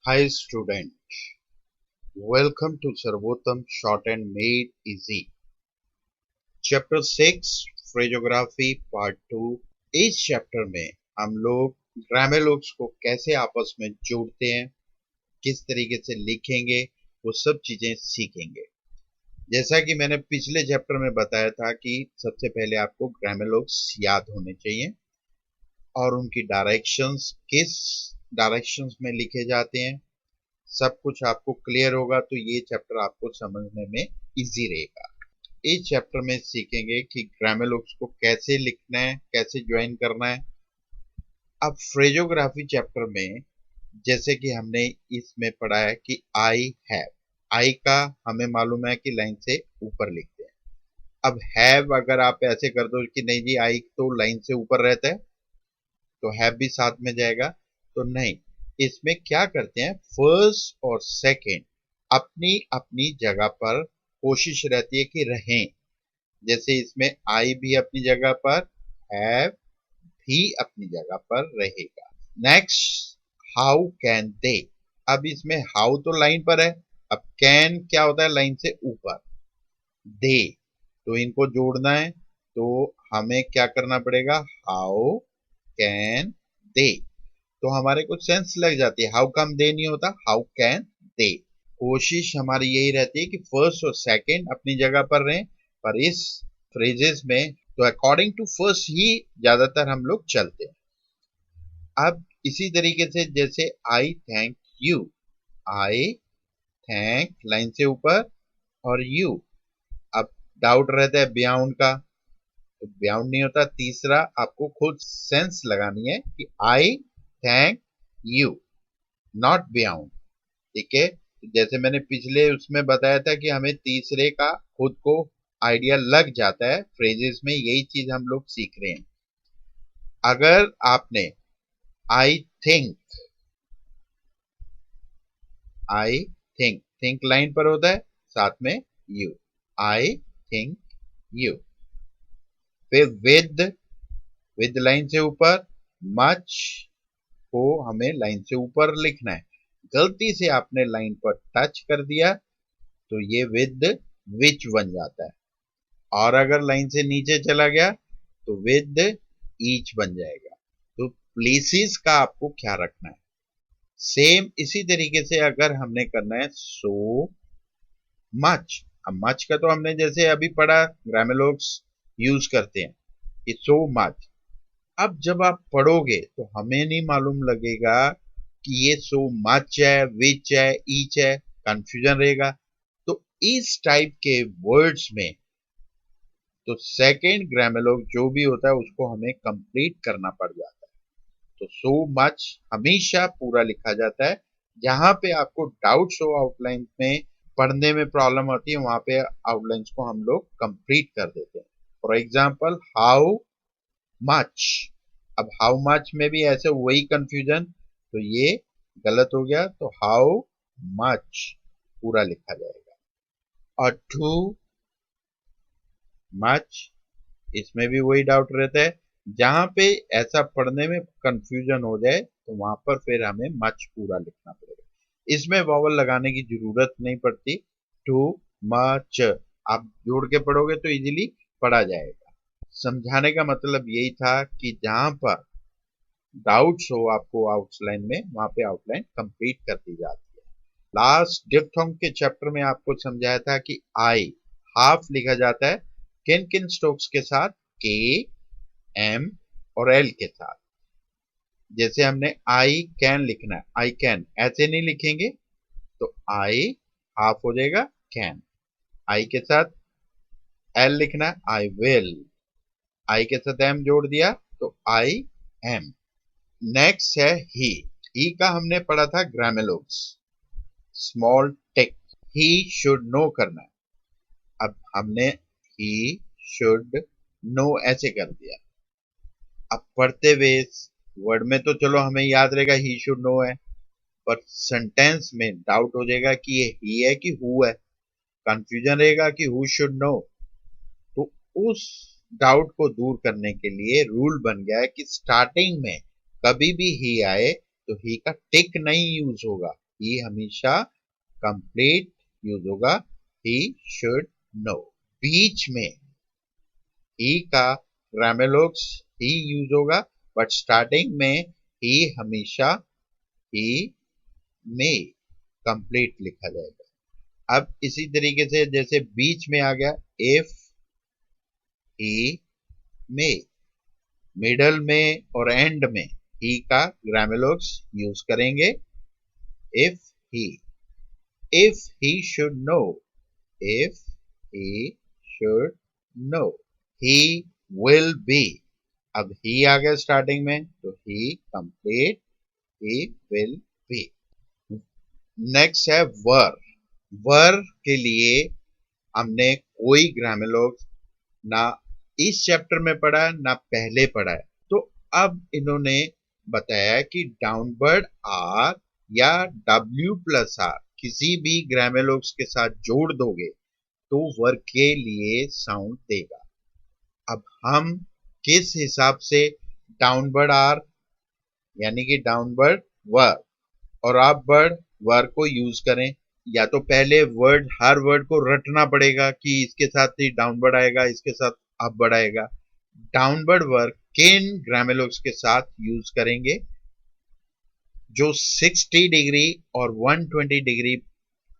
Hi student, welcome to Sarvottam Short and Made Easy. Chapter 6 Phraseography Part 2। इस chapter में हम लोग ग्रामेलोग्स को कैसे आपस में जोड़ते हैं, किस तरीके से लिखेंगे, वो सब चीजें सीखेंगे। जैसा कि मैंने पिछले चैप्टर में बताया था कि सबसे पहले आपको ग्रामेलोग्स याद होने चाहिए और उनकी डायरेक्शंस किस डायरेक्शंस में लिखे जाते हैं, सब कुछ आपको क्लियर होगा तो ये चैप्टर आपको समझने में इजी रहेगा। इस चैप्टर में सीखेंगे कि ग्रामेलोग्स को कैसे लिखना है, कैसे ज्वाइन करना है। अब फ्रेजोग्राफी चैप्टर में जैसे कि हमने इसमें पढ़ा है कि आई हैव, आई का हमें मालूम है कि लाइन से ऊपर लिखते हैं। अब हैव अगर आप ऐसे कर दो कि नहीं जी आई तो लाइन से ऊपर रहता है तो हैव भी साथ में जाएगा, तो नहीं, इसमें क्या करते हैं, फर्स्ट और सेकंड अपनी अपनी जगह पर कोशिश रहती है कि रहें। जैसे इसमें आई भी अपनी जगह पर, हैव भी अपनी जगह पर रहेगा। Next, how can they. अब इसमें हाउ तो लाइन पर है, अब कैन क्या होता है, लाइन से ऊपर। दे, तो इनको जोड़ना है तो हमें क्या करना पड़ेगा, हाउ कैन दे। तो हमारे को सेंस लग जाती है, हाउ कम दे नहीं होता, हाउ कैन दे। कोशिश हमारी यही रहती है कि फर्स्ट और सेकंड अपनी जगह पर रहें, पर इस फ्रेजेस में तो अकॉर्डिंग टू फर्स्ट ही ज्यादातर हम लोग चलते हैं। अब इसी तरीके से जैसे आई thank you, I thank line से ऊपर और यू, अब डाउट रहता है बियॉन्ड का, तो बियॉन्ड नहीं होता। तीसरा आपको खुद सेंस लगानी है कि आई थैंक यू, नॉट बियॉन्ड। ठीक है, जैसे मैंने पिछले उसमें बताया था कि हमें तीसरे का खुद को आइडिया लग जाता है फ्रेजेस में, यही चीज हम लोग सीख रहे हैं। अगर आपने I think, I think, think line पर होता है, साथ में यू, आई थिंक यू। फिर विद लाइन से ऊपर, मच को हमें लाइन से ऊपर लिखना है। गलती से आपने लाइन पर टच कर दिया तो ये विद विच बन जाता है, और अगर लाइन से नीचे चला गया तो विद ईच बन जाएगा। तो प्लेसेस का आपको ख्याल रखना है। सेम इसी तरीके से अगर हमने करना है सो मच, अब मच का तो हमने जैसे अभी पढ़ा ग्रामेलोग्स यूज करते हैं कि सो मच। अब जब आप पढ़ोगे तो हमें नहीं मालूम लगेगा कि ये सो मच है, विच है, ईच है, कंफ्यूजन रहेगा। तो इस टाइप के वर्ड्स में तो सेकेंड ग्रामेलोग जो भी होता है उसको हमें कंप्लीट करना पड़ जाता है। तो सो मच हमेशा पूरा लिखा जाता है। जहां पे आपको डाउट्स हो आउटलाइन में, पढ़ने में प्रॉब्लम होती है, वहां पे आउटलाइंस को हम लोग कंप्लीट कर देते हैं। फॉर एग्जाम्पल हाउ मच, अब हाउ मच में भी ऐसे वही कंफ्यूजन, तो ये गलत हो गया, तो हाउ मच पूरा लिखा जाएगा। और टू मच, इसमें भी वही डाउट रहता है। जहां पे ऐसा पढ़ने में कंफ्यूजन हो जाए तो वहां पर फिर हमें मच पूरा लिखना पड़ेगा। इसमें वॉवल लगाने की जरूरत नहीं पड़ती। टू मच आप जोड़ के पढ़ोगे तो इजीली पढ़ा जाएगा। समझाने का मतलब यही था कि जहां पर डाउट्स हो आपको आउटलाइन में, वहां पे आउटलाइन कंप्लीट कर दी जाती है। लास्ट डिप्थोंग के चैप्टर में आपको समझाया था कि आई हाफ लिखा जाता है किन किन स्ट्रोक्स के साथ, के, एम और एल के साथ। जैसे हमने आई कैन लिखना है, आई कैन ऐसे नहीं लिखेंगे तो आई हाफ हो जाएगा कैन। आई के साथ एल लिखना है, आई विल, आई के साथ एम जोड़ दिया तो आई एम। नेक्स्ट है ही का हमने पढ़ा था grammalogues, small tick, he should know करना है। अब हमने ही शुड नो ऐसे कर दिया। अब पढ़ते हुए वर्ड में तो चलो हमें याद रहेगा ही शुड नो है, पर सेंटेंस में डाउट हो जाएगा कि ये ही है कि हु है, कंफ्यूजन रहेगा कि हु शुड नो। तो उस डाउट को दूर करने के लिए रूल बन गया है कि स्टार्टिंग में कभी भी ही आए तो ही का टिक नहीं यूज होगा, ही हमेशा कंप्लीट यूज होगा, ही शुड नो। बीच में ही का ग्रामेलोग्स ही यूज होगा, बट स्टार्टिंग में ही हमेशा ही में कंप्लीट लिखा जाएगा। अब इसी तरीके से जैसे बीच में आ गया इफ ही मे, मिडल में और एंड में ही का ग्रामेलोग्स यूज करेंगे if he should know, if he should know. He will be, अब ही आ गया स्टार्टिंग में तो he complete he will be. Next है वर। वर के लिए हमने कोई ग्रामेलोग्स ना इस चैप्टर में पढ़ा है ना पहले पढ़ा है, तो अब इन्होंने बताया कि डाउनवर्ड आर या W प्लस आर किसी भी ग्रामेलोग्स के साथ जोड़ दोगे तो वर्ग के लिए साउंड देगा। अब हम किस हिसाब से डाउनवर्ड आर यानी कि डाउनवर्ड वर्ड और अपवर्ड वर्ड को यूज करें, या तो पहले वर्ड हर वर्ड को रटना पड़ेगा कि इसके साथ ही डाउनवर्ड आएगा, इसके साथ अपवर्ड आएगा। डाउनवर्ड वर्ड किन ग्रामेलोग्स के साथ यूज करेंगे? जो 60 डिग्री और 120 डिग्री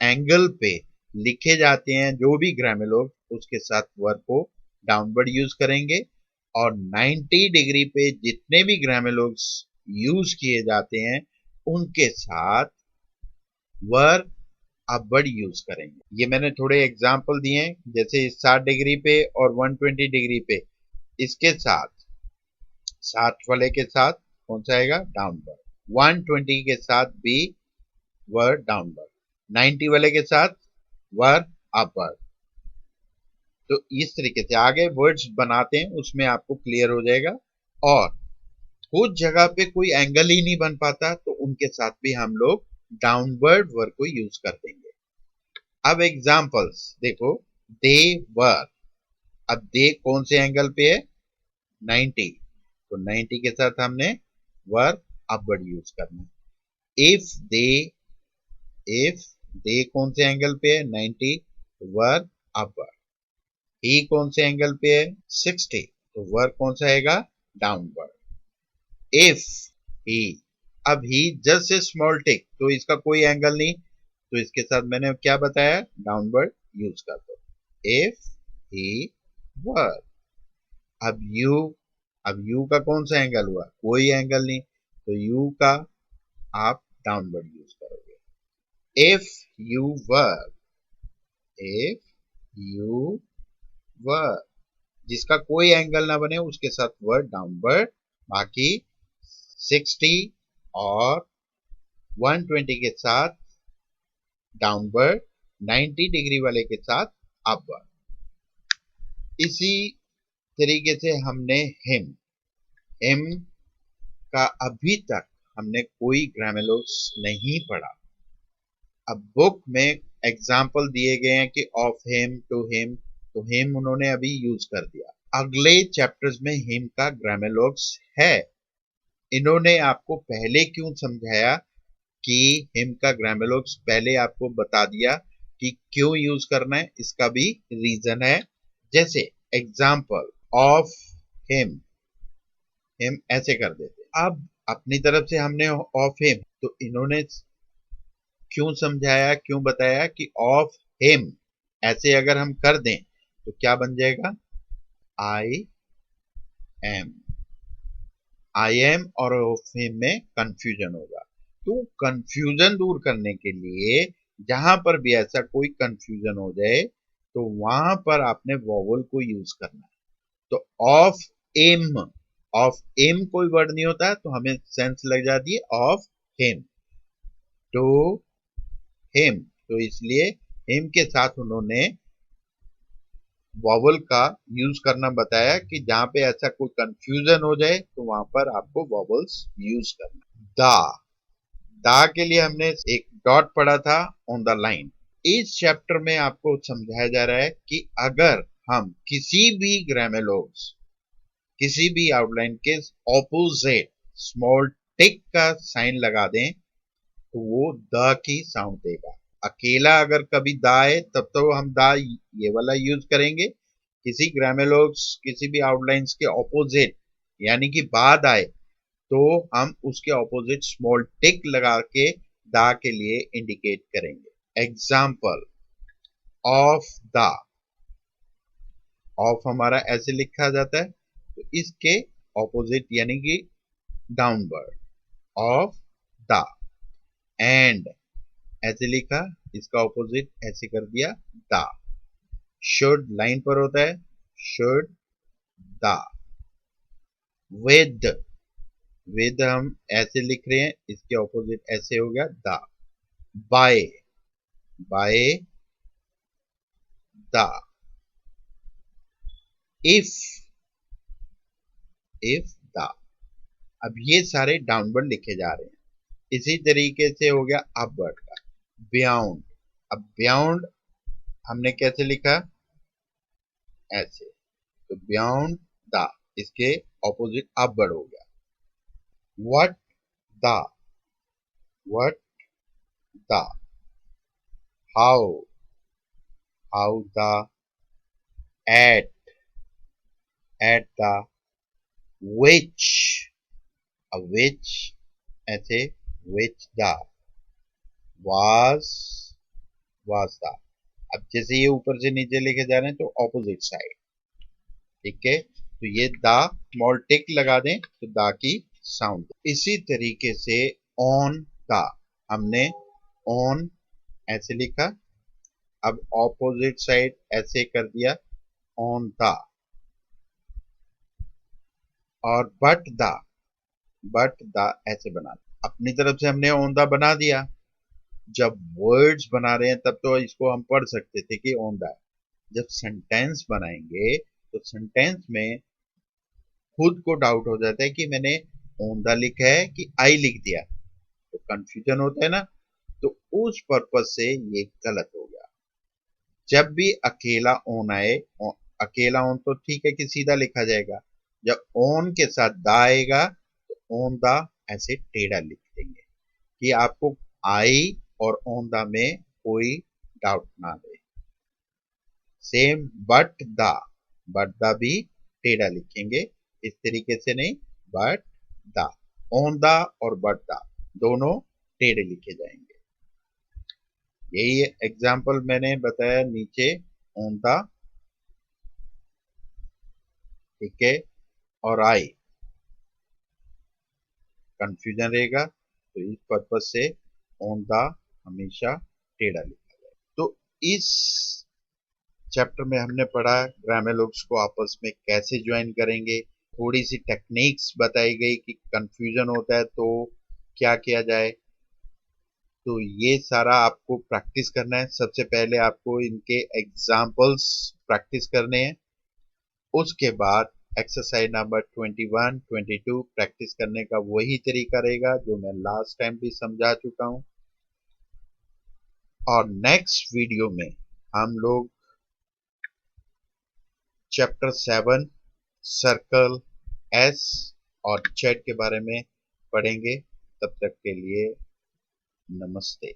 एंगल पे लिखे जाते हैं जो भी ग्रामेलोग उसके साथ वर्ड को डाउनवर्ड यूज करेंगे, और 90 डिग्री पे जितने भी ग्रामेलोग्स यूज किए जाते हैं उनके साथ वर्ड अपवर्ड यूज करेंगे। ये मैंने थोड़े एग्जांपल दिए हैं, जैसे 60 डिग्री पे और 120 डिग्री पे इसके साथ 60 वाले के साथ कौन सा आएगा? डाउनवर्ड। 120 के साथ भी वर्ड डाउनवर्ड, 90 वाले के साथ वर्ड अपवर्ड। तो इस तरीके से आगे वर्ड्स बनाते हैं उसमें आपको क्लियर हो जाएगा। और कुछ जगह पे कोई एंगल ही नहीं बन पाता तो उनके साथ भी हम लोग डाउनवर्ड वर्ड को यूज कर देंगे। अब एग्जांपल्स देखो, दे वर। अब दे कौन से एंगल पे है? 90, तो 90 के साथ हमने वर्ड अपवर्ड यूज करना है। इफ दे कौन से एंगल पे है? 90, तो वर्ड अपवर्ड। ही कौन से एंगल पे है? 60, तो वर्ड कौन सा आएगा? डाउनवर्ड। इफ ही, अब ही जस्ट ए स्मॉल टिक, तो इसका कोई एंगल नहीं, तो इसके साथ मैंने क्या बताया? डाउनवर्ड यूज कर दो। इफ ही वर। अब यू का कौन सा एंगल हुआ? कोई एंगल नहीं, तो यू का आप डाउनवर्ड यूज करोगे। If you were, if you were, जिसका कोई एंगल ना बने उसके साथ वर्ड डाउनवर्ड। बाकी 60 और 120 के साथ डाउनवर्ड, 90 डिग्री वाले के साथ अपवर्ड। इसी तरीके से हमने हिम का अभी तक हमने कोई ग्रामेलोग्स नहीं पढ़ा। अब बुक में एग्जाम्पल दिए गए हैं कि ऑफ हिम, टू हिम, तो हिम उन्होंने अभी यूज कर दिया। अगले चैप्टर्स में हिम का ग्रामेलोग्स है। इन्होंने आपको पहले क्यों समझाया कि हिम का ग्रामेलोग्स पहले आपको बता दिया कि क्यों यूज करना है, इसका भी रीजन है। जैसे एग्जाम्पल ऑफ हिम ऐसे कर देते, अब अपनी तरफ से हमने ऑफ हिम, तो इन्होंने क्यों समझाया, क्यों बताया कि ऑफ हिम ऐसे अगर हम कर दें तो क्या बन जाएगा? आई एम और ऑफ हिम में कंफ्यूजन होगा। तो कंफ्यूजन दूर करने के लिए जहां पर भी ऐसा कोई कंफ्यूजन हो जाए तो वहां पर आपने वोवल को यूज करना है। तो ऑफ एम कोई वर्ड नहीं होता तो हमें सेंस लग जाती है ऑफ हिम। टू हिम, तो इसलिए हिम के साथ उन्होंने वॉवल का यूज करना बताया कि जहां पे ऐसा कोई कंफ्यूजन हो जाए तो वहां पर आपको वॉवल्स यूज करना। दा के लिए हमने एक डॉट पढ़ा था ऑन द लाइन। इस चैप्टर में आपको समझाया जा रहा है कि अगर हम किसी भी ग्रामेलोग्स, किसी भी आउटलाइन के ऑपोजिट स्मॉल टिक का साइन लगा दें तो वो द की साउंड देगा। अकेला अगर कभी दा है तब तो हम दा ये वाला यूज करेंगे। किसी ग्रामेलोग्स किसी भी आउटलाइंस के ऑपोजिट यानी कि बाद आए तो हम उसके ऑपोजिट स्मॉल टिक लगा के दा के लिए इंडिकेट करेंगे। एग्जाम्पल ऑफ द, ऑफ हमारा ऐसे लिखा जाता है तो इसके ऑपोजिट यानी कि डाउनवर्ड, ऑफ द। एंड ऐसे लिखा, इसका ऑपोजिट ऐसे कर दिया द। शुड लाइन पर होता है, शुड द। विद, विद हम ऐसे लिख रहे हैं, इसके ऑपोजिट ऐसे हो गया the. By, by the. If, if the. अब ये सारे डाउनवर्ड लिखे जा रहे हैं। इसी तरीके से हो गया अपवर्ड का, बियॉन्ड। अब बियॉन्ड हमने कैसे लिखा, ऐसे, तो बियॉन्ड द, इसके ऑपोजिट अपवर्ड हो गया। What the, what the. How, how the. At, at the. which, अब which ऐसे, which the। was, was the। अब जैसे ये ऊपर से नीचे लिखे जा रहे हैं तो ऑपोजिट साइड, ठीक है। तो ये द स्मॉल टिक लगा दें तो द की साउंड। इसी तरीके से ऑन द, हमने ऑन ऐसे लिखा, अब ऑपोजिट साइड ऐसे कर दिया ऑन द। और बट द, बट द ऐसे बना, अपनी तरफ से हमने ऑन द बना दिया। जब वर्ड्स बना रहे हैं तब तो इसको हम पढ़ सकते थे कि ऑन द। जब सेंटेंस बनाएंगे तो सेंटेंस में खुद को डाउट हो जाता है कि मैंने ऑन द लिखा है कि आई लिख दिया, तो कंफ्यूजन होता है ना। तो उस पर्पज से ये गलत हो गया। जब भी अकेला ऑन आए, अकेला ऑन तो ठीक है कि सीधा लिखा जाएगा, जब ऑन के साथ द आएगा तो ऑन द ऐसे टेढ़ा लिख देंगे कि आपको आई और ऑन द में कोई डाउट ना रहे। Same but the, but the भी टेढ़ा लिखेंगे, इस तरीके से नहीं, बट द। ऑन द और बट द दोनों टेढ़े लिखे जाएंगे। यही एग्जाम्पल मैंने बताया नीचे, ऑन द, ठीक है, और आई, कंफ्यूजन रहेगा तो इस पर्पज से ऑन द हमेशा टेढ़ा लिखा जाए। तो इस चैप्टर में हमने पढ़ा ग्रामेलोग्स को आपस में कैसे ज्वाइन करेंगे, थोड़ी सी टेक्निक्स बताई गई कि कंफ्यूजन होता है तो क्या किया जाए। तो ये सारा आपको प्रैक्टिस करना है। सबसे पहले आपको इनके एग्जाम्पल्स प्रैक्टिस करने हैं, उसके बाद एक्सरसाइज नंबर 21, 22 प्रैक्टिस करने का वही तरीका रहेगा जो मैं लास्ट टाइम भी समझा चुका हूं। और नेक्स्ट वीडियो में हम लोग चैप्टर 7 सर्कल, एस और चैट के बारे में पढ़ेंगे। तब तक के लिए नमस्ते।